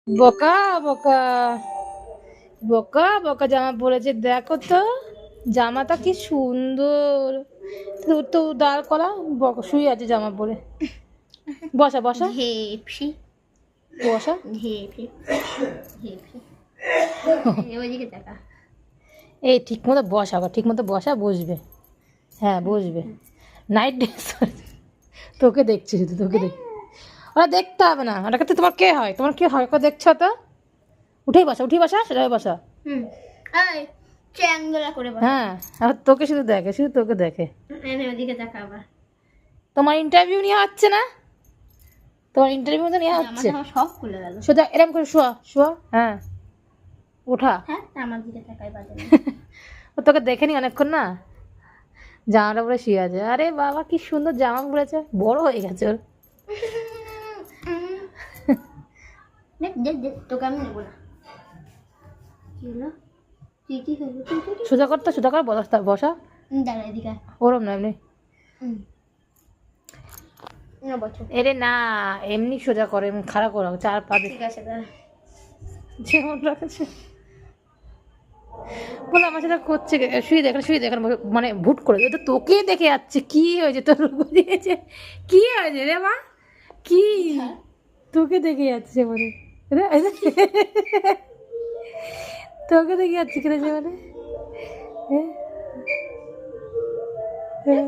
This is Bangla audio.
বোকা বোকা বোকা বোকা জামা পরেছে, দেখো তো জামাটা কি সুন্দর। তো তো দাঁড় করা, শুয়ে আছে জামা পরে। বসা বসা ঘেপসি বসা। ঘেপসি ঘেপসি ওইদিকে দেখা। এই ঠিক মতো বসা, আবার ঠিক মতো বসা, বসবে। হ্যাঁ বসবে। নাইট ড্রেস তোকে দেখছি, শুধু তোকে দেখ। ওরা দেখতে হবে না, ওটাকে তো তোমার কে হয়, তোমার কে হয়, ওকে দেখছো তো। উঠেই বসা সেটাই বসা। হুম এই চ্যাংদোলা করে বসা। হ্যাঁ আর তোকে শুধু দেখে, শুধু তোকে দেখে। এনে ওইদিকে দেখা আবার। তোমার ইন্টারভিউ নেওয়া হচ্ছে না, তোমার ইন্টারভিউ তো নেওয়া হচ্ছে। আমার সব খুলে গেল। সোজা এরকম করে শোয়া শোয়া, হ্যাঁ ওঠা। হ্যাঁ আমার দিকে তাকাই বাজে না। ও তোকে দেখেনি অনেকক্ষণ না, জামাটা পরে শুয়ে আছে। আরে বাবা কি সুন্দর জামা পরেছে, বড় হয়ে গেছে ওর। দেখ দেখ দেখ তোকে আমি নেবো না। কি হলো? তুই কি করবি? তুই সোজা করতে, সোজা কর, বসা বসা। দাঁড়া এদিকে আয়। ওরম না এমনি। হুম না বছর এরে না, এমনি সোজা করে, এমনি খাড়া করো, চার পা দিয়ে ঠিক আছে দাঁড়া। যেমন রাখছে। বলে আমার সাথে করছে শুয়ে দেখেন মানে ভুট করে ও তো তোকে দেখে যাচ্ছে। কি হয়েছে তোর, বুঝিয়েছে কি হয়েছে রে মা, কি তোকে দেখে যাচ্ছে মানে, তোকে দেখে যাচ্ছে কেন যে মানে, হ্যাঁ? হ্যাঁ।